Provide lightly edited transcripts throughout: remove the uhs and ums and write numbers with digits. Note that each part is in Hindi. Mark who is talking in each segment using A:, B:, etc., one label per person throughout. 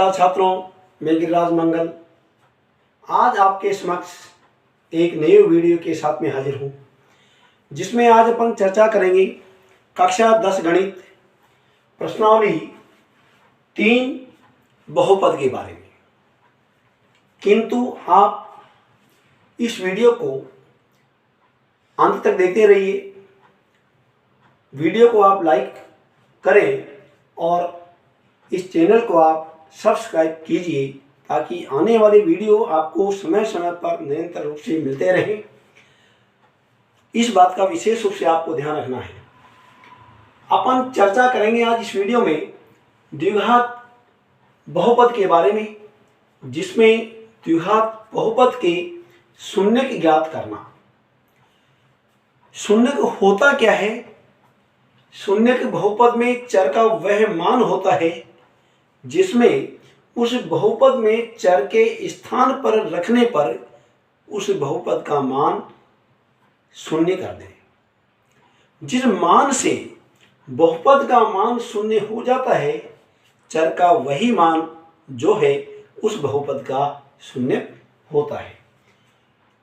A: नमस्कार छात्रों, मैं गिरिराज मंगल आज आपके समक्ष एक नए वीडियो के साथ में हाजिर हूँ, जिसमें आज अपन चर्चा करेंगे कक्षा 10 गणित प्रश्नावली 3 बहुपद के बारे में। किंतु आप इस वीडियो को अंत तक देखते रहिए। वीडियो को आप लाइक करें और इस चैनल को आप सब्सक्राइब कीजिए, ताकि आने वाले वीडियो आपको समय समय पर निरंतर रूप से मिलते रहें। इस बात का विशेष रूप से आपको ध्यान रखना है। अपन चर्चा करेंगे आज इस वीडियो में द्विघात बहुपद के बारे में, जिसमें द्विघात बहुपद के शून्य की ज्ञात करना। शून्य होता क्या है? शून्य के बहुपद में चर का वह मान होता है जिसमें उस बहुपद में चर के स्थान पर रखने पर उस बहुपद का मान शून्य कर दें। जिस मान से बहुपद का मान शून्य हो जाता है, चर का वही मान जो है उस बहुपद का शून्य होता है।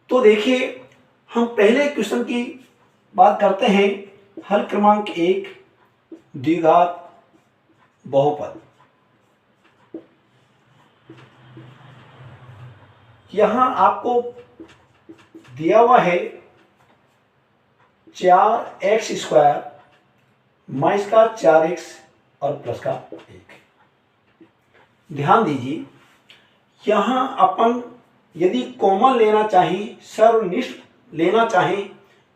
A: तो देखिए, हम पहले क्वेश्चन की बात करते हैं। हल क्रमांक 1 द्विघात बहुपद। यहां आपको दिया हुआ है 4x² माइनस का 4x और प्लस का 1। ध्यान दीजिए, यहां अपन यदि कॉमन लेना चाहें, सर्वनिष्ठ लेना चाहें,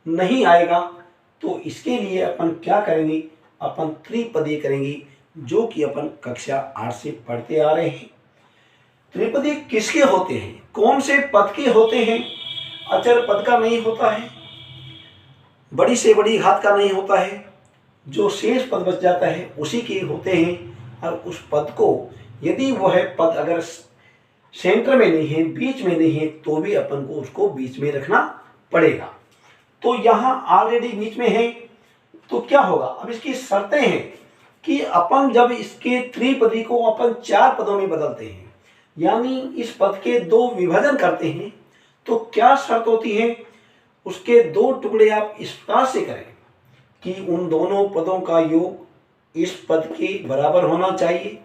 A: नहीं आएगा तो इसके लिए अपन क्या करेंगे? अपन त्रिपदी करेंगे, जो कि अपन कक्षा 8 से पढ़ते आ रहे हैं। त्रिपदी किसके होते हैं? कौन से पद के होते हैं? अचर पद का नहीं होता है, बड़ी से बड़ी घात का नहीं होता है। जो शेष पद बच जाता है उसी के होते हैं। और उस पद को यदि वह पद अगर सेंटर में नहीं है, बीच में नहीं है, तो भी अपन को उसको बीच में रखना पड़ेगा। तो यहाँ ऑलरेडी बीच में है, तो क्या होगा? अब इसकी शर्तें हैं कि अपन जब इसके त्रिपदी को अपन 4 पदों में बदलते हैं, यानी इस पद के 2 विभाजन करते हैं, तो क्या शर्त होती है? उसके 2 टुकड़े आप इस प्रकार से करें कि उन दोनों पदों का योग इस पद के बराबर होना चाहिए,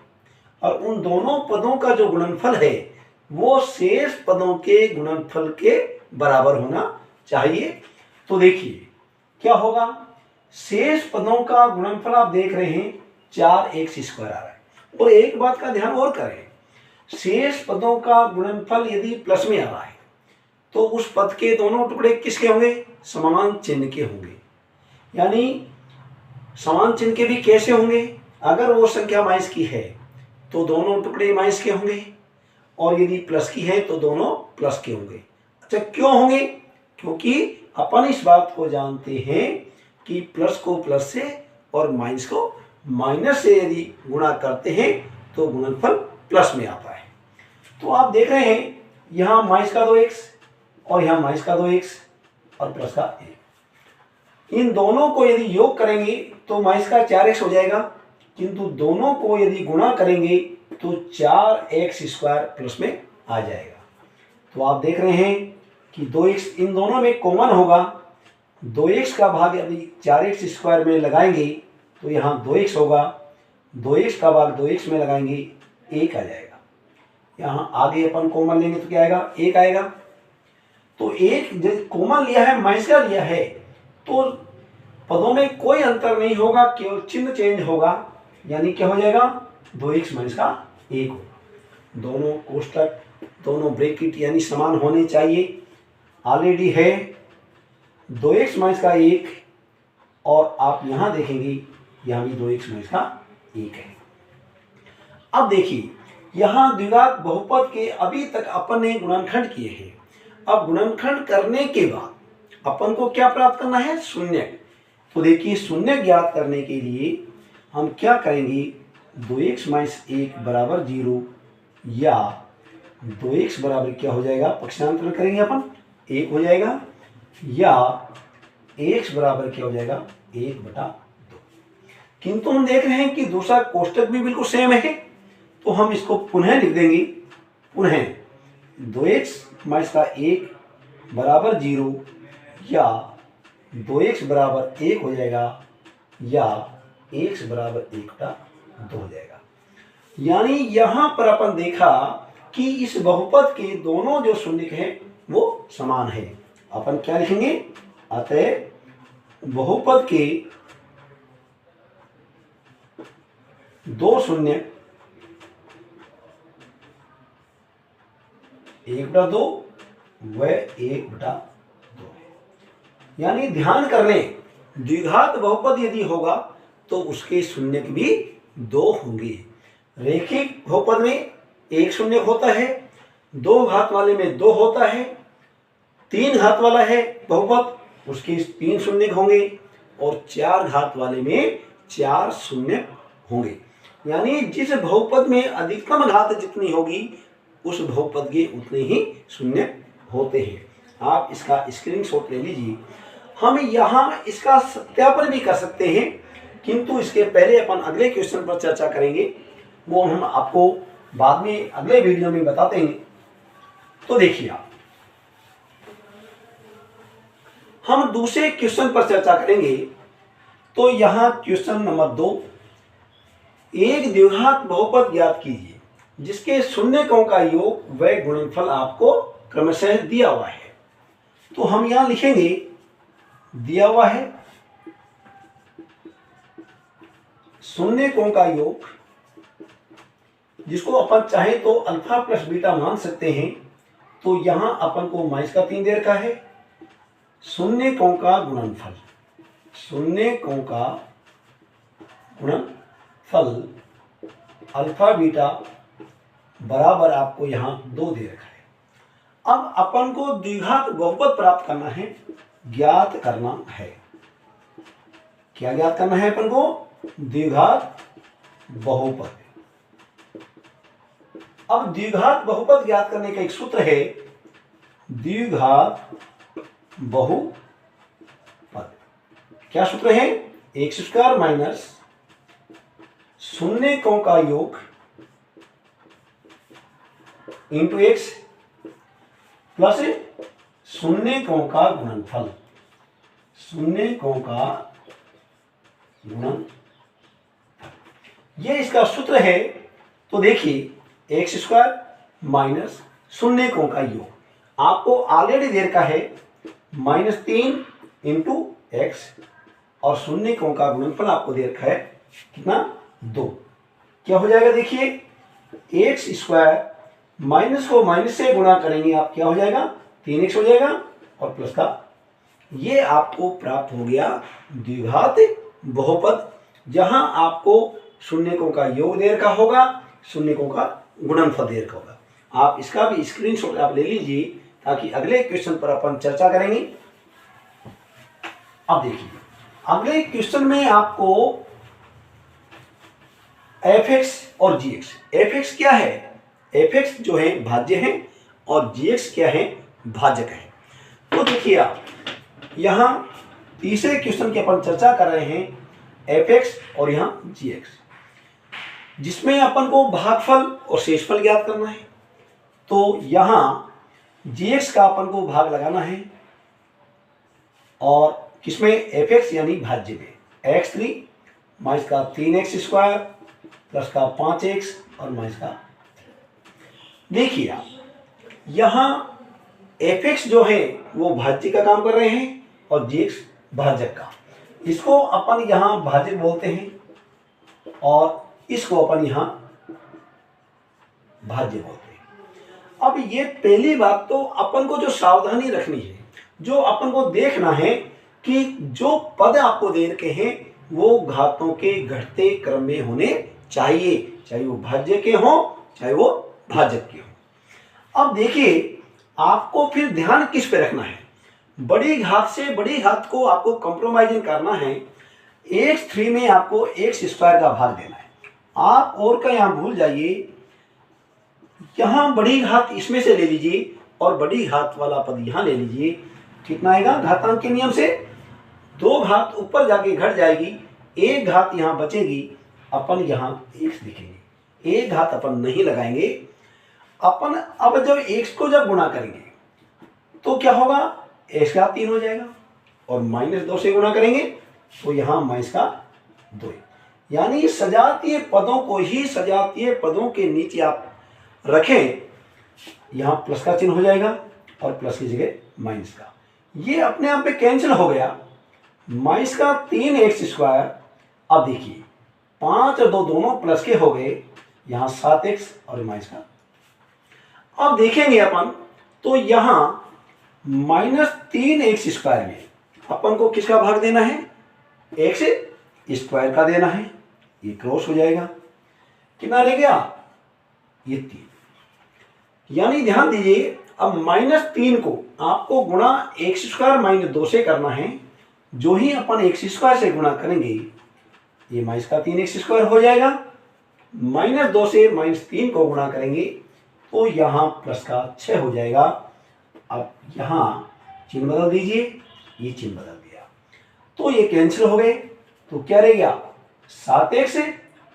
A: और उन दोनों पदों का जो गुणनफल है वो शेष पदों के गुणनफल के बराबर होना चाहिए। तो देखिए क्या होगा? शेष पदों का गुणनफल आप देख रहे हैं 4x² आ रहा है। और एक बात का ध्यान और करें, शेष पदों का गुणनफल यदि प्लस में आ रहा है तो उस पद के दोनों टुकड़े किसके होंगे? समान चिन्ह के होंगे। यानी समान चिन्ह के भी कैसे होंगे? अगर वो संख्या माइनस की है तो दोनों टुकड़े माइनस के होंगे, और यदि प्लस की है तो दोनों प्लस के होंगे। अच्छा, क्यों होंगे? क्योंकि अपन इस बात को जानते हैं कि प्लस को प्लस से और माइनस को माइनस से यदि गुणा करते हैं तो गुणनफल प्लस में आता है। तो आप देख रहे हैं यहाँ माइनस का 2x और यहाँ माइनस का 2x और प्लस का 1। इन दोनों को यदि योग करेंगे तो माइनस का 4x हो जाएगा, किंतु दोनों को यदि गुणा करेंगे तो 4x² प्लस में आ जाएगा। तो आप देख रहे हैं कि 2x इन दोनों में कॉमन होगा। 2x का भाग यदि 4x² में लगाएंगे तो यहाँ 2x होगा, 2x का भाग 2x में लगाएंगे 1 आ जाएगा। यहाँ आगे अपन कॉमन लेंगे तो क्या आएगा? 1 आएगा। तो 1 जब कॉमन लिया है, माइनस का लिया है, तो पदों में कोई अंतर नहीं होगा, केवल चिन्ह चेंज होगा। यानी क्या हो जाएगा? 2x माइनस का 1 होगा। दोनों कोष्टक, दोनों ब्रैकेट यानी समान होने चाहिए। ऑलरेडी है 2x माइनस का 1, और आप यहाँ देखेंगे यहाँ भी 2x माइनस का 1 है। अब देखिए, यहाँ द्विघात बहुपद के अभी तक अपन ने गुणनखंड किए हैं। अब गुणनखंड करने के बाद अपन को क्या प्राप्त करना है? शून्य। तो देखिए, शून्य ज्ञात करने के लिए हम क्या करेंगे? 2x माइनस 1 बराबर 0, या 2x बराबर क्या हो जाएगा? पक्षांतर करेंगे अपन 1 हो जाएगा, या x बराबर क्या हो जाएगा? 1/2। किंतु हम देख रहे हैं कि दूसरा कोष्टक भी बिल्कुल सेम है, तो हम इसको पुनः लिख देंगे। पुनः 2x माइनस का 1 बराबर 0 या 2x बराबर 1 हो जाएगा या x बराबर 1/2 हो जाएगा। यानी यहाँ पर अपन देखा कि इस बहुपद के दोनों जो शून्य हैं वो समान है। अपन क्या लिखेंगे? अतः बहुपद के दो शून्य 1/2 व 1/2। यानी ध्यान कर लें, द्विघात बहुपद यदि होगा तो उसके शून्य भी 2 होंगे। रैखिक बहुपद में 1 शून्य होता है, 2 घात वाले में 2 होता है, 3 घात वाला है बहुपद उसके 3 शून्य होंगे और 4 घात वाले में 4 शून्य होंगे। यानी जिस बहुपद में अधिकतम घात जितनी होगी उस बहुपद के उतने ही शून्य होते हैं। आप इसका स्क्रीनशॉट ले लीजिए। हम यहाँ इसका सत्यापन भी कर सकते हैं, किंतु इसके पहले अपन अगले क्वेश्चन पर चर्चा करेंगे, वो हम आपको बाद में अगले वीडियो में बताते हैं। तो देखिए आप, हम दूसरे क्वेश्चन पर चर्चा करेंगे। तो यहाँ क्वेश्चन नंबर 2, एक द्विघात बहुपद ज्ञात कीजिए जिसके शून्यकों का योग व गुणनफल आपको क्रमशः दिया हुआ है। तो हम यहां लिखेंगे दिया हुआ है शून्यकों का योग, जिसको अपन चाहे तो अल्फा प्लस बीटा मान सकते हैं। तो यहां अपन को -3 दे रखा है। शून्यकों का गुणनफल, शून्यकों का गुणनफल अल्फा बीटा बराबर आपको यहां 2 दे रखा है। अब अपन को द्विघात बहुपद प्राप्त करना है, ज्ञात करना है। क्या ज्ञात करना है अपन को? द्विघात बहुपद। अब द्विघात बहुपद ज्ञात करने का एक सूत्र है, द्विघात बहुपद। क्या सूत्र है? x² माइनस शून्यकों का योग इंटू x प्लस शून्यकों का गुणनफल, शून्यकों का गुणनफल, ये इसका सूत्र है। तो देखिए x² माइनस शून्यकों का योग आपको ऑलरेडी दे रखा है -3 इंटू x और शून्यकों का गुणनफल आपको दे रखा है कितना? 2। क्या हो जाएगा? देखिए x² माइनस को माइनस से गुणा करेंगे आप, क्या हो जाएगा? 3x हो जाएगा और प्लस का, ये आपको प्राप्त हो गया द्विघात बहुपद, जहां आपको शून्यकों का योग दे रखा होगा, शून्यकों का गुणनफल दे रखा होगा। आप इसका भी स्क्रीनशॉट आप ले लीजिए ताकि अगले क्वेश्चन पर अपन चर्चा करेंगे। अब देखिए अगले क्वेश्चन में आपको fx और gx, fx क्या है? fx जो है भाज्य है और gx क्या है? भाजक है। तो देखिए आप यहां तीसरे क्वेश्चन की अपन चर्चा कर रहे हैं fx और यहां gx, जिसमें अपन को भागफल और शेषफल ज्ञात करना है। तो यहां gx का अपन को भाग लगाना है और किसमें? fx यानी भाज्य में x3 माइनस का 3x² प्लस का 5x और माइनस का। देखिए आप यहां fx जो है वो भाज्य का काम कर रहे हैं और gx भाजक का। इसको अपन यहां भाजक बोलते हैं और इसको अपन यहां भाज्य बोलते हैं। अब ये पहली बात तो अपन को जो सावधानी रखनी है, जो अपन को देखना है कि जो पद आपको दे रखे हैं वो घातों के घटते क्रम में होने चाहिए, चाहे वो भाज्य के हों चाहे वो भाजक के हों। अब देखिए आपको फिर ध्यान किस पे रखना है? बड़ी घात से बड़ी घात को आपको कंप्रोमाइजिंग करना है। x3 में आपको x² का भाग देना है। आप और का यहां भूल जाइए, यहां बड़ी घात इसमें से ले लीजिए और बड़ी घात वाला पद यहां ले लीजिए। कितना आएगा? घातांक के नियम से 2 घात ऊपर जाके घट जाएगी, 1 घात यहां बचेगी, अपन यहां x लिखेंगे। एक घात अपन नहीं लगाएंगे। अपन अब जब x को जब गुणा करेंगे तो क्या होगा, x का 3 हो जाएगा और -2 से गुणा करेंगे तो यहाँ -2। यानी सजातीय पदों को ही सजातीय पदों के नीचे आप रखें, यहाँ प्लस का चिन्ह हो जाएगा और प्लस की जगह माइनस का, ये अपने आप में कैंसिल हो गया। -3x²। अब देखिए 5 और 2 दोनों प्लस के हो गए, यहाँ 7x और माइनस का। अब देखेंगे अपन तो यहाँ -3x² में अपन को किसका भाग देना है, x² का देना है। ये क्रॉस हो जाएगा, कितना रह गया, ये 3। यानी ध्यान दीजिए अब -3 को आपको गुणा x² - 2 से करना है। जो ही अपन x² से गुणा करेंगे ये -3x² हो जाएगा। -2 से -3 को गुणा करेंगे तो यहाँ प्लस का 6 हो जाएगा। अब यहाँ चिन्ह बदल दीजिए, ये चिन्ह बदल दिया तो ये कैंसिल हो गए, तो क्या रह गया 7x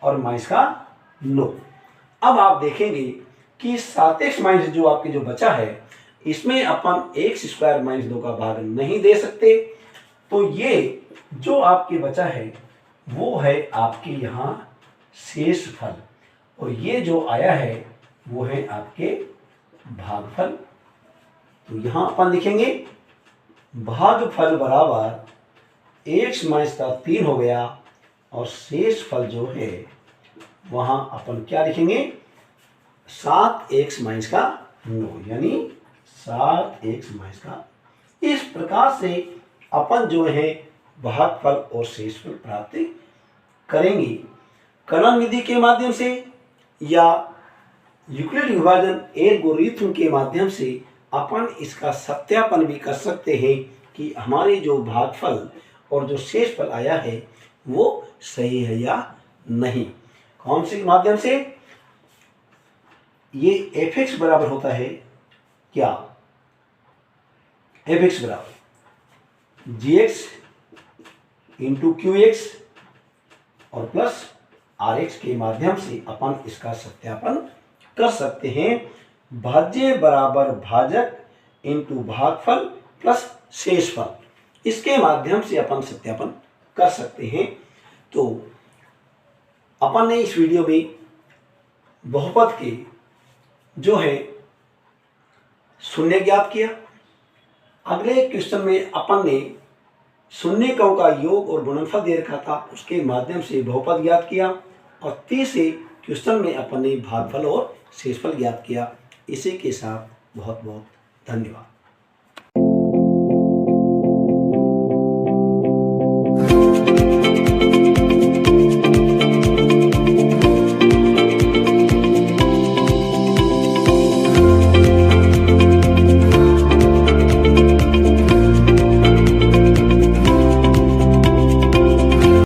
A: और -9। अब आप देखेंगे कि 7x माइनस जो आपके जो बचा है इसमें अपन x² - 2 का भाग नहीं दे सकते, तो ये जो आपके बचा है वो है आपके यहाँ शेषफल, और ये जो आया है वो है आपके भागफल। तो यहाँ अपन लिखेंगे भागफल बराबर x - 3 हो गया और शेषफल जो है वहाँ अपन क्या लिखेंगे 7x - 9, यानी 7x - 9। इस प्रकार से अपन जो है भागफल और शेषफल प्राप्त करेंगे। कलन विधि के माध्यम से या यूक्लिड विभाजन एल्गोरिथम के माध्यम से अपन इसका सत्यापन भी कर सकते हैं कि हमारे जो भागफल और जो शेषफल आया है वो सही है या नहीं। कौन से माध्यम से, ये fx बराबर होता है क्या, fx बराबर gx इंटू qx और प्लस rx के माध्यम से अपन इसका सत्यापन कर सकते हैं। भाज्य बराबर भाजक इंटू भागफल प्लस शेषफल, इसके माध्यम से अपन सत्यापन कर सकते हैं। तो अपन ने इस वीडियो में बहुपद के जो है शून्य ज्ञात किया। अगले क्वेश्चन में अपन ने शून्यकों का योग और गुणनफल दे रखा था, उसके माध्यम से बहुपद ज्ञात किया, और तीसरे क्वेश्चन में अपन ने भागफल और शेषफल ज्ञात किया। इसी के साथ बहुत बहुत धन्यवाद।